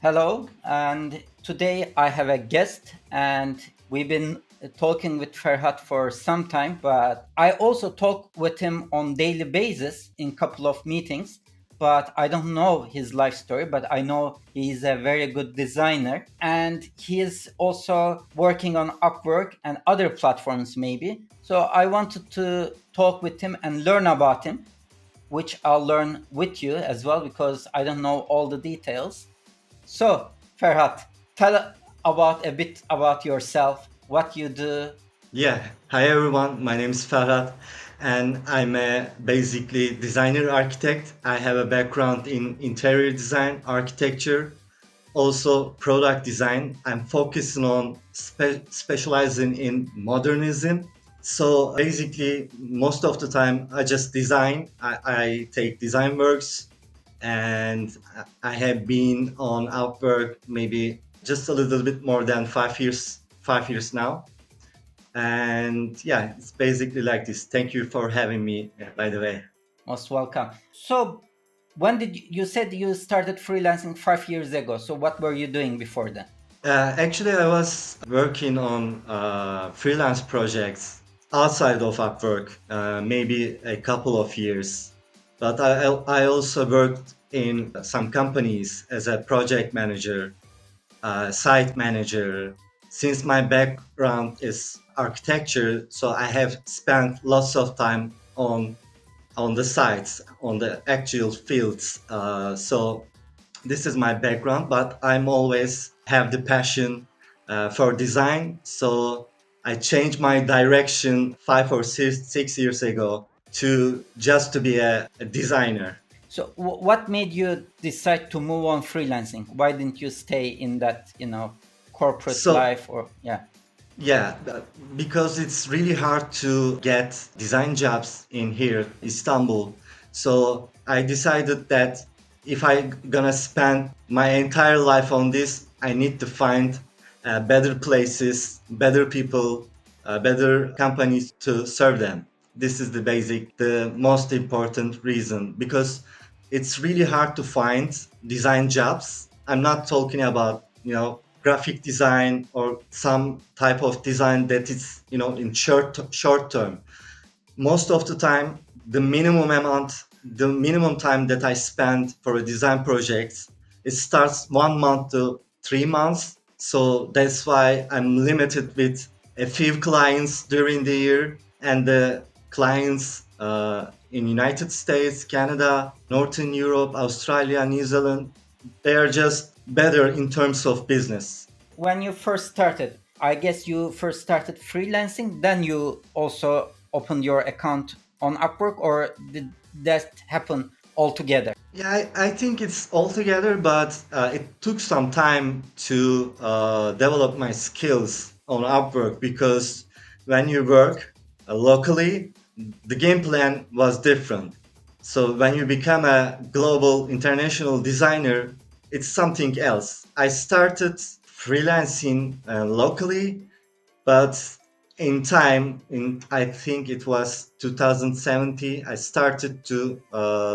Hello, and today I have a guest, and we've been talking with Ferhat for some time, but I also talk with him on daily basis in couple of meetings, but I don't know his life story, but I know he's a very good designer and he is also working on Upwork and other platforms maybe. So I wanted to talk with him and learn about him, which I'll learn with you as well because I don't know all the details. So, Ferhat, tell about a bit about yourself, what you do. Yeah, hi everyone. My name is Ferhat, and I'm a basically designer architect. I have a background in interior design, architecture, also product design. I'm focusing on specializing in modernism. So basically, most of the time, I just design. I take design works, and I have been on Upwork maybe just a little bit more than 5 years. 5 years now, and yeah, it's basically like this. Thank you for having me, by the way. Most welcome. So, when did you said you started freelancing 5 years ago? So, what were you doing before then? Actually, I was working on freelance projects outside of Upwork, maybe a couple of years. But I also worked in some companies as a project manager, site manager. Since my background is architecture, so I have spent lots of time on the sites, on the actual fields. So this is my background, but I'm always have the passion for design. So I changed my direction 5 or 6 years ago to just to be a designer. So, what made you decide to move on freelancing? Why didn't you stay in that, corporate So life or yeah? yeah, because it's really hard to get design jobs in here, Istanbul. So I decided that if I gonna spend my entire life on this, I need to find better places, better people, better companies to serve them. This is the most important reason because it's really hard to find design jobs. I'm not talking about graphic design or some type of design that is in short term. Most of the time, the minimum time that I spend for a design project, it starts 1 month to 3 months. So that's why I'm limited with a few clients during the year, and the clients in United States, Canada, Northern Europe, Australia, New Zealand, they are just better in terms of business. When you first started, I guess you first started freelancing, then you also opened your account on Upwork, or did that happen altogether? Yeah, I think it's all together, but it took some time to develop my skills on Upwork because when you work locally, the game plan was different. So when you become a global international designer, it's something else. I started freelancing locally, but in time, in I think it was 2017, I started to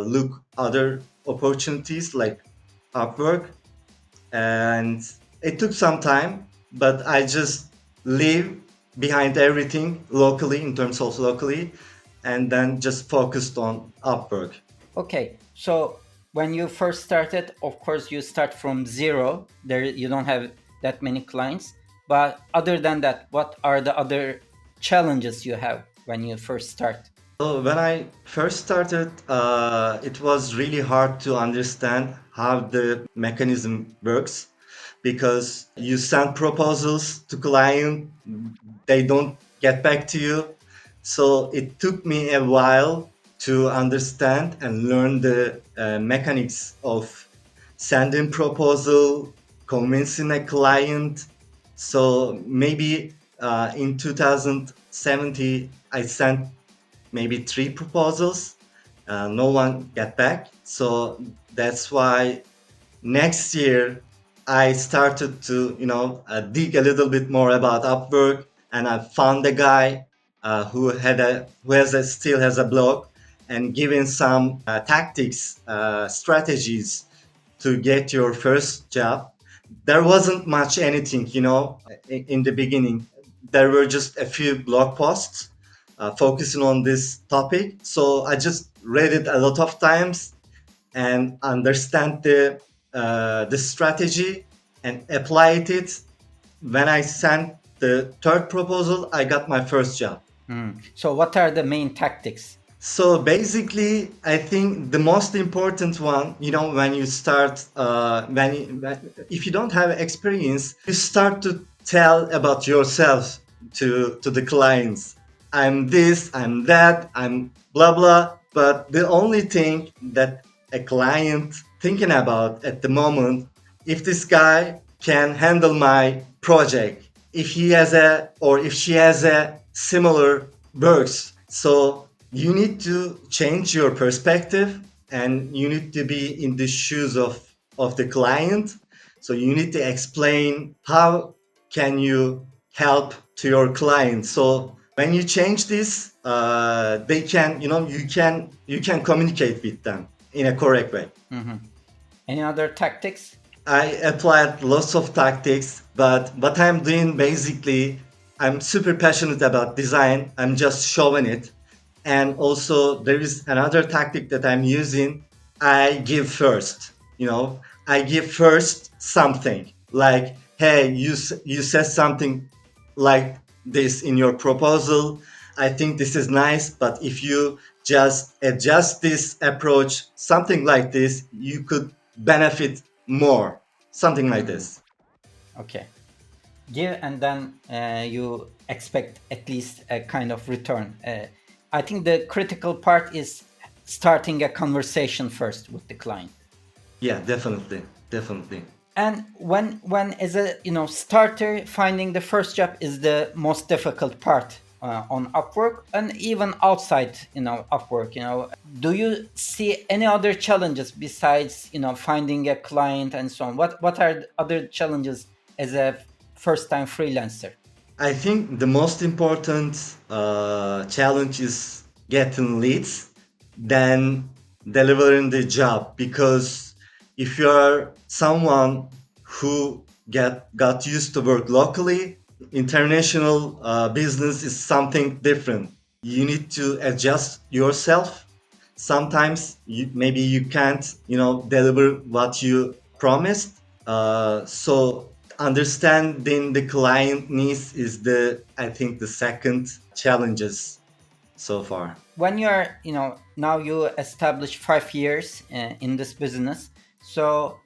look other opportunities like Upwork, and it took some time, but I just leave behind everything locally in terms of locally, and then just focused on Upwork. Okay, so when you first started, of course, you start from zero. There, you don't have that many clients. But other than that, what are the other challenges you have when you first start? So when I first started, it was really hard to understand how the mechanism works because you send proposals to client, they don't get back to you. So it took me a while to understand and learn the mechanics of sending proposal, convincing a client. So maybe in 2017, I sent maybe three proposals. No one get back. So that's why next year I started to dig a little bit more about Upwork, and I found a guy who has a still has a blog and giving some tactics, strategies to get your first job. there wasn't much anything, in the beginning. There were just a few blog posts focusing on this topic. So I just read it a lot of times and understand the strategy and applied it. When I sent the third proposal, I got my first job. So, what are the main tactics? So basically, I think the most important one, when you start, if you don't have experience, you start to tell about yourself to the clients. I'm this, I'm that, I'm blah blah. But the only thing that a client thinking about at the moment, if this guy can handle my project, if he has a or if she has a similar works. So you need to change your perspective and you need to be in the shoes of the client. So you need to explain how can you help to your client. So when you change this, they can, you can communicate with them in a correct way. Any other tactics? I applied lots of tactics, but what I'm doing basically, I'm super passionate about design. I'm just showing it. And also, there is another tactic that I'm using. I give first. I give first something like, hey, you said something like this in your proposal. I think this is nice, but if you just adjust this approach, something like this, you could benefit more. Something like this. Okay. Give and then you expect at least a kind of return. I think the critical part is starting a conversation first with the client. Yeah, definitely, definitely. And when as a starter, finding the first job is the most difficult part on Upwork and even outside Upwork. Do you see any other challenges besides finding a client and so on? What are the other challenges as a first time freelancer? I think the most important challenge is getting leads than delivering the job, because if you are someone who got used to work locally, international business is something different. You need to adjust yourself. Sometimes maybe you can't deliver what you promised. So understanding the client needs is the I think the second challenges so far. When you are now you establish 5 years in this business, so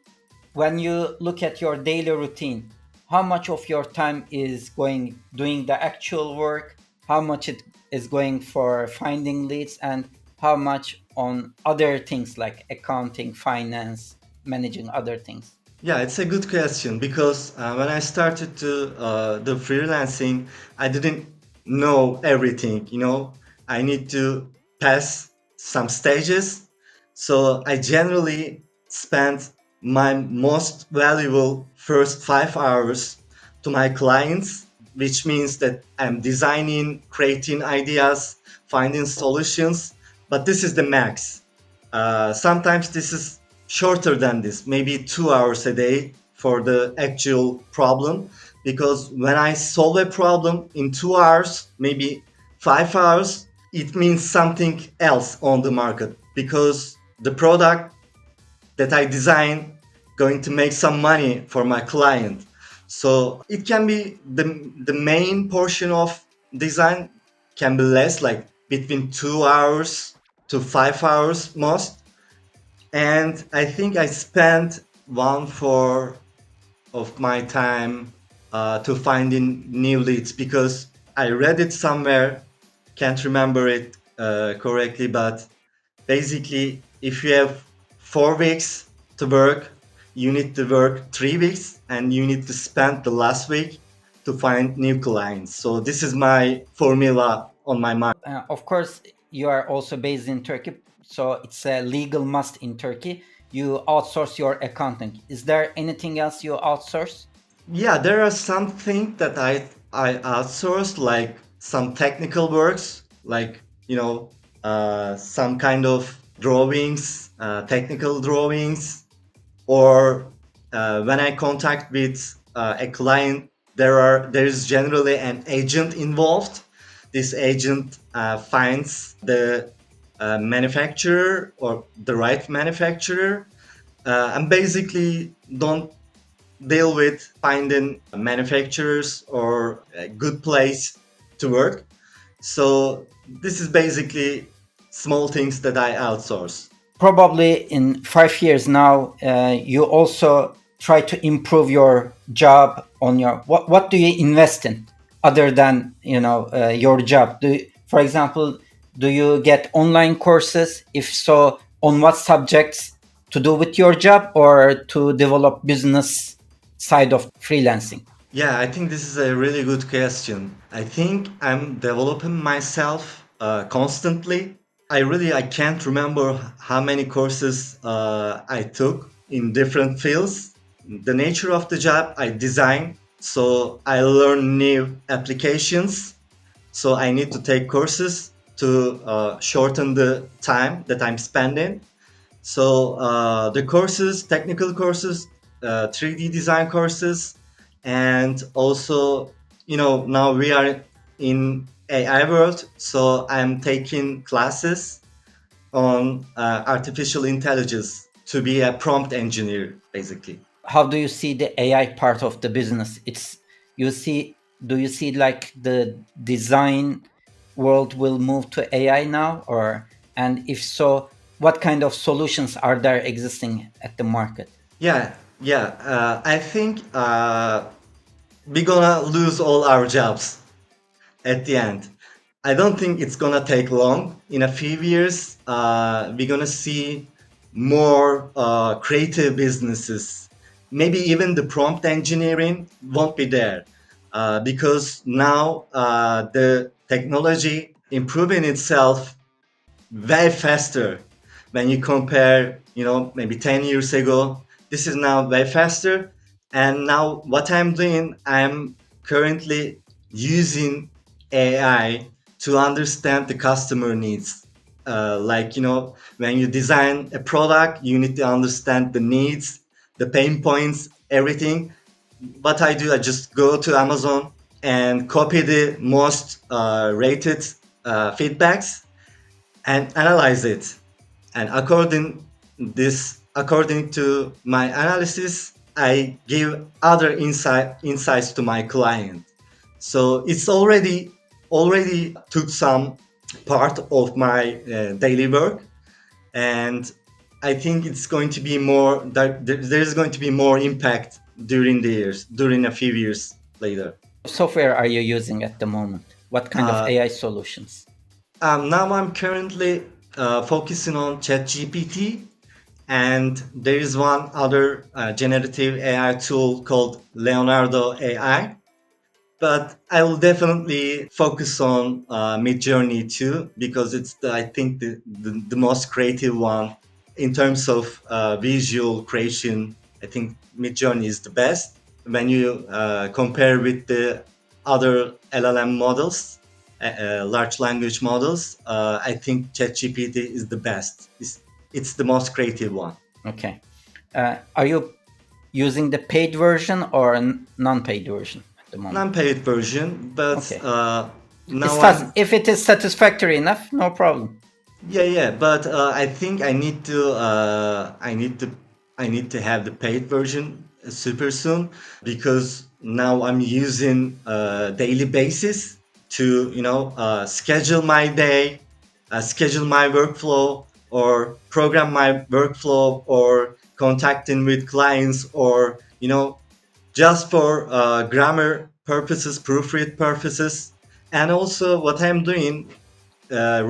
when you look at your daily routine, how much of your time is going doing the actual work, how much it is going for finding leads, and how much on other things like accounting, finance, managing other things? Yeah, it's a good question because when I started to the freelancing, I didn't know everything. I need to pass some stages. So I generally spent my most valuable first 5 hours to my clients, which means that I'm designing, creating ideas, finding solutions. But this is the max. Sometimes this is shorter than this, maybe 2 hours a day for the actual problem. Because when I solve a problem in 2 hours, maybe 5 hours, it means something else on the market, because the product that I design going to make some money for my client. So it can be the main portion of design can be less, like between 2 hours to 5 hours most. And I think I spent 1/4 of my time to finding new leads, because I read it somewhere, can't remember it correctly, but basically, if you have 4 weeks to work, you need to work 3 weeks and you need to spend the last week to find new clients. So this is my formula on my mind. Of course, you are also based in Turkey, so it's a legal must in Turkey. You outsource your accounting. Is there anything else you outsource? Yeah, there are some things that I outsourced, like some technical works, like some kind of drawings, technical drawings, or when I contact with a client, there is generally an agent involved. This agent finds the manufacturer or the right manufacturer, and basically don't deal with finding manufacturers or a good place to work. So this is basically small things that I outsource. Probably in 5 years now, you also try to improve your job on your what do you invest in other than your job? For example, do you get online courses? If so, on what subjects, to do with your job or to develop business side of freelancing? Yeah, I think this is a really good question. I think I'm developing myself constantly. I can't remember how many courses I took in different fields. The nature of the job I design, so I learn new applications. So I need to take courses to shorten the time that I'm spending. So the courses, technical courses, 3D design courses, and also, now we are in AI world, so I'm taking classes on artificial intelligence to be a prompt engineer, basically. How do you see the AI part of the business? You see, do you see like the design world will move to AI now, or and if so, what kind of solutions are there existing at the market? Yeah, yeah. I think we're gonna lose all our jobs at the end. I don't think it's gonna take long. In a few years, we're gonna see more creative businesses. Maybe even the prompt engineering won't be there because now the technology improving itself way faster when you compare, maybe 10 years ago. This is now way faster. And now what I'm doing, I'm currently using AI to understand the customer needs. Like, when you design a product, you need to understand the needs, the pain points, everything. What I do, I just go to Amazon and copy the most rated feedbacks and analyze it. And according to my analysis, I give other insights to my client. So it's already took some part of my daily work, and I think it's going to be more that there's going to be more impact during a few years later. Software are you using at the moment? What kind of Uh, AI solutions? Now I'm currently focusing on ChatGPT, and there is one other generative AI tool called Leonardo AI. But I will definitely focus on Midjourney too because it's I think the most creative one in terms of visual creation. I think Midjourney is the best when you compare with the other LLM models, large language models. I think ChatGPT is the best. It's the most creative one. Okay. Are you using the paid version or non-paid version at the moment? Non-paid version, but Okay. now I'm If it is satisfactory enough, no problem. yeah, yeah, but I think I need to have the paid version super soon because now I'm using daily basis to schedule my day, schedule my workflow, or program my workflow, or contacting with clients, or just for grammar purposes, proofread purposes, and also what I'm doing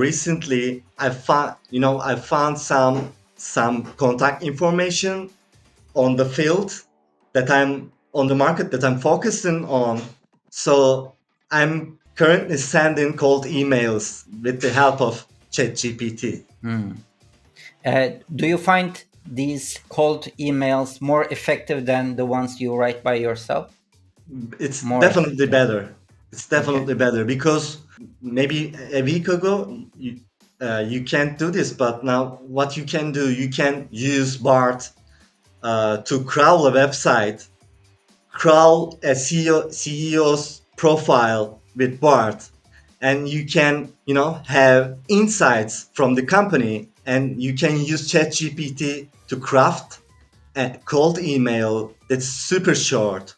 recently I found some contact information on the field that I'm on the market that I'm focusing on. So I'm currently sending cold emails with the help of ChatGPT. Do you find these cold emails more effective than the ones you write by yourself? It's More definitely effective. better. It's Okay. definitely better because maybe a week ago you can't do this, but now what you can do, you can use Bart to crawl a website, crawl a CEO's profile with Bart, and you can, have insights from the company, and you can use ChatGPT to craft a cold email that's super short.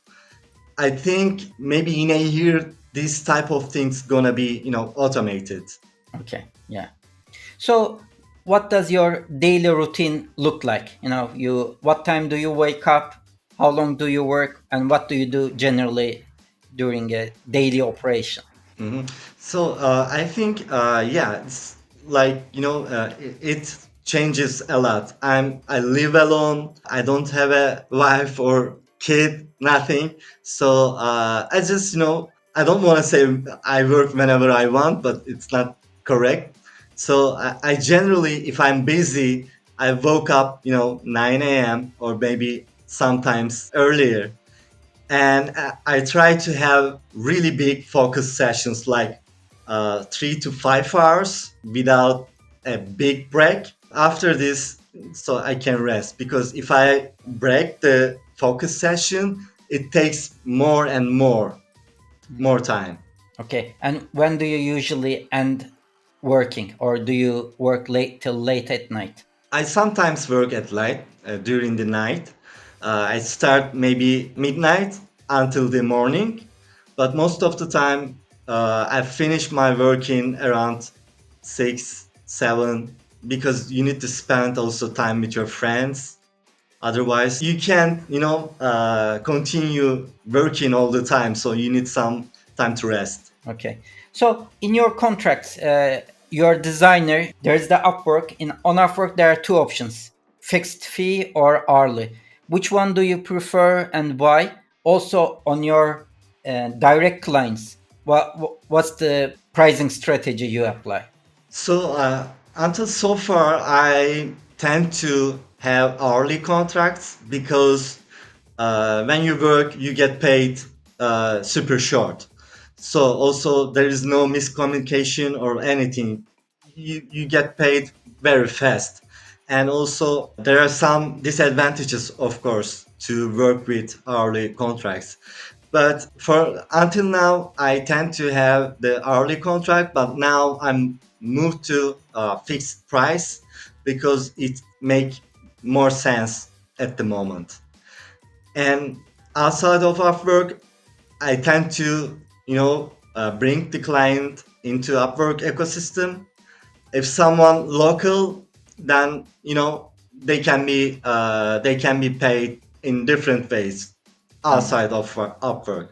I think maybe in a year, this type of things gonna be, automated. Okay, yeah. So, what does your daily routine look like? What time do you wake up? How long do you work? And what do you do generally during a daily operation? Mhm. So I think, yeah, it's like, it changes a lot. I live alone. I don't have a wife or kid, nothing. So I just, I don't want to say I work whenever I want, but it's not correct. So I generally, if I'm busy, I woke up, 9 a.m. or maybe sometimes earlier, and I try to have really big focus sessions, like 3 to 5 hours without a big break after this, so I can rest. Because if I break the focus session, it takes more and more time. Okay, and when do you usually end working, or do you work late till late at night? I sometimes work at night, during the night. I start maybe midnight until the morning, but most of the time I finish my work in around 6, 7, because you need to spend also time with your friends. Otherwise, you can't, continue working all the time. So you need some time to rest. Okay. So in your contracts, your designer, there's the Upwork. On Upwork, there are two options: fixed fee or hourly. Which one do you prefer and why? Also, on your direct clients, what's the pricing strategy you apply? So until so far, I tend to have hourly contracts because when you work, you get paid super short. So also there is no miscommunication or anything. You get paid very fast, and also there are some disadvantages, of course, to work with hourly contracts. But for until now, I tend to have the hourly contract, but now I'm moved to fixed price because it make more sense at the moment. And outside of Upwork, I tend to, bring the client into Upwork ecosystem. If someone local, then they can be paid in different ways outside of Upwork.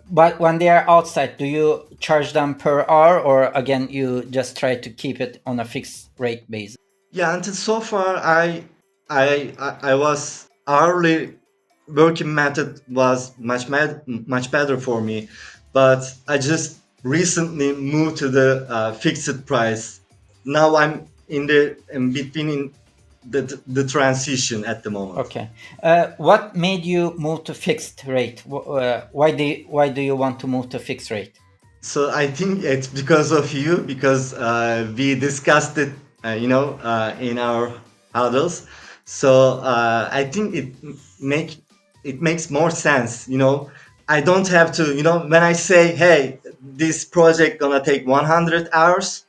But when they are outside, do you charge them per hour, or again you just try to keep it on a fixed rate basis? Yeah, until so far, I was hourly working method was much better for me, but I just recently moved to the fixed price. Now I'm in between the transition at the moment. Okay. What made you move to fixed rate? Why do you want to move to fixed rate? So I think it's because of you, because we discussed it, in our huddles. So I think make it makes more sense. I don't have to. When I say, "Hey, this project gonna take 100 hours,"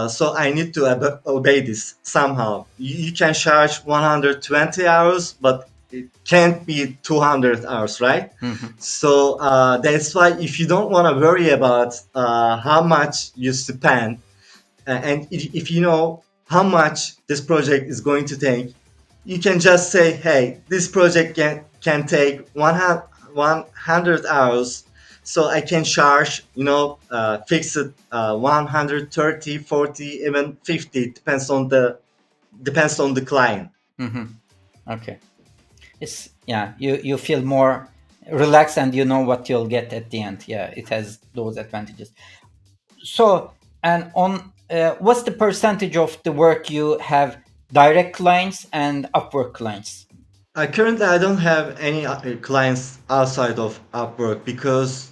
so I need to obey this somehow. You can charge 120 hours, but it can't be 200 hours, right? Mhm. So that's why, if you don't want to worry about how much you spend, and if you know how much this project is going to take, you can just say, hey, this project can take 100 hours, so I can charge, fix it 130, 40, even 50, depends on the client. Mhm. Okay. It's yeah. You feel more relaxed and you know what you'll get at the end. Yeah, it has those advantages. So, and on what's the percentage of the work you have direct clients and Upwork clients? Currently, I don't have any clients outside of Upwork because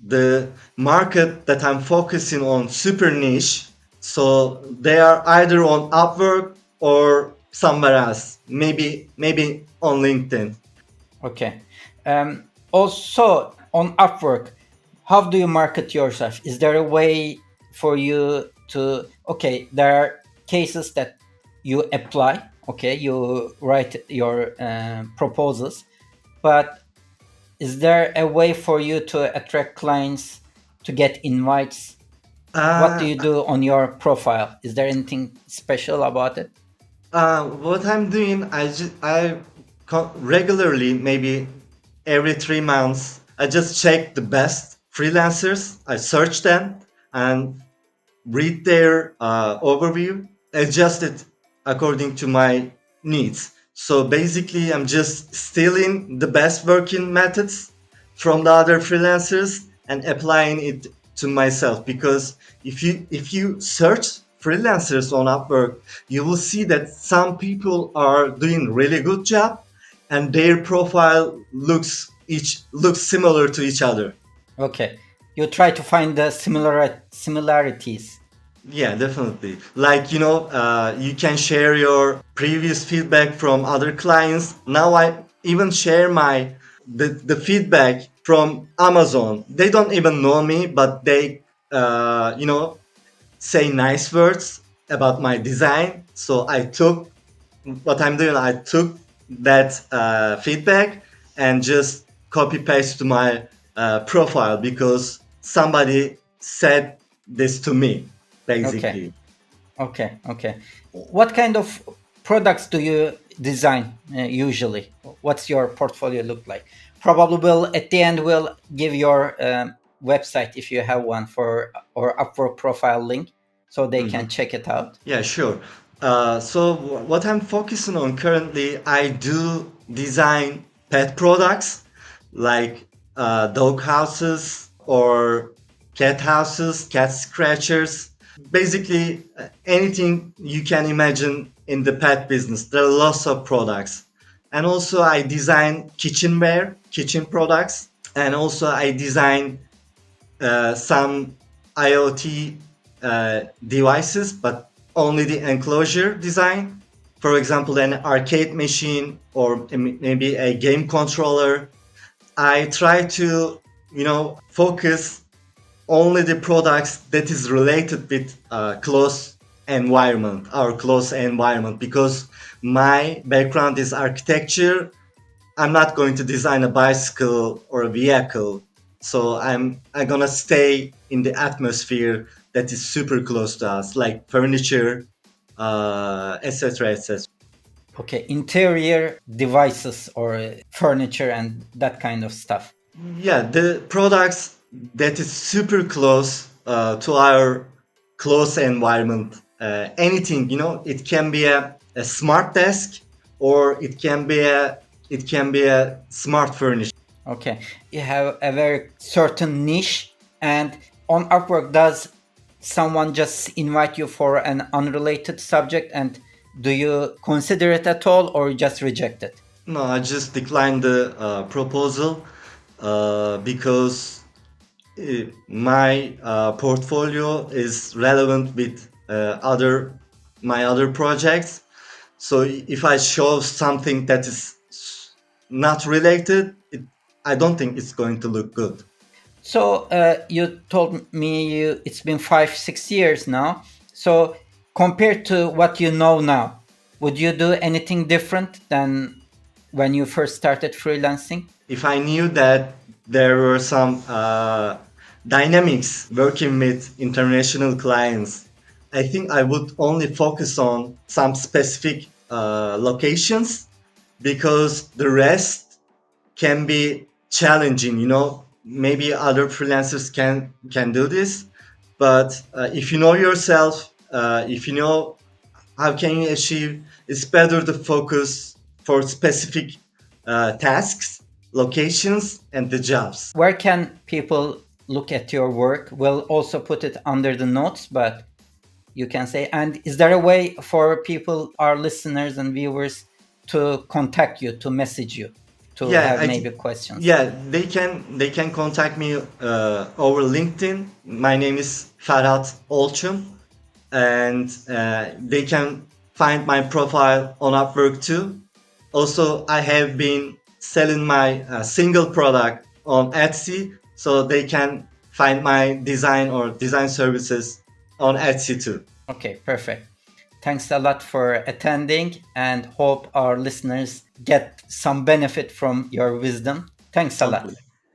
the market that I'm focusing on super niche. So they are either on Upwork or somewhere else. Maybe on LinkedIn. Okay. Also, on Upwork, how do you market yourself? Is there a way for you to? Okay, there are cases that you apply. Okay, you write your proposals, but is there a way for you to attract clients to get invites? What do Uh, you do on your profile? Is there anything special about it? what I'm doing, regularly, maybe every 3 months, I just check the best freelancers. I search them and read their overview, adjust it according to my needs. So basically, I'm just stealing the best working methods from the other freelancers and applying it to myself. Because if you search freelancers on Upwork, you will see that some people are doing really good job, and their profile looks similar to each other. Okay, you try to find the similarities. Yeah, definitely. Like, you can share your previous feedback from other clients. Now I even share the feedback from Amazon. They don't even know me, but they say nice words about my design. So I took what I'm doing. I took that feedback and just copy paste to my profile because somebody said this to me, Okay. basically. Okay, okay. What kind of products do you design usually? What's your portfolio look like? Probably will at the end will give your website if you have one for or Upwork profile link so they Mhm. can check it out. Yeah, sure. So what I'm focusing on currently, I do design pet products like dog houses or cat houses, cat scratchers. Basically, anything you can imagine in the pet business. There are lots of products. And also I design kitchenware, kitchen products. And also I design some IoT devices, but only the enclosure design. For example, an arcade machine or maybe a game controller. I try to, focus only the products that is related with close environment, our close environment, because my background is architecture. I'm not going to design a bicycle or a vehicle. So I'm gonna stay in the atmosphere that is super close to us, like furniture, etc., etc. Okay, interior devices or furniture and that kind of stuff. Yeah, the products that is super close to our close environment. Anything, it can be a smart desk, or it can be a smart furniture. Okay, you have a very certain niche, and on Upwork, does someone just invite you for an unrelated subject, and do you consider it at all, or you just reject it? No, I just declined the proposal because my portfolio is relevant with other my other projects. So if I show something that is not related, I don't think it's going to look good. So you told me it's been 5, 6 years now. So compared to what you know now, would you do anything different than when you first started freelancing? If I knew that there were some dynamics working with international clients, I think I would only focus on some specific locations, because the rest can be challenging. Maybe other freelancers can do this, but if you know yourself, if you know how can you achieve, it's better to focus for specific tasks, locations, and the jobs. Where can people look at your work? We'll also put it under the notes, but you can say. And is there a way for people, our listeners and viewers, to contact you, to message you, to Yeah, have maybe questions? yeah, they can contact me over LinkedIn. My name is Ferhat Olçum, and they can find my profile on Upwork too. Also, I have been selling my single product on Etsy, so they can find my design or design services on Etsy too. Okay, perfect. Thanks a lot for attending and hope our listeners get some benefit from your wisdom. Thanks a lot. Hopefully.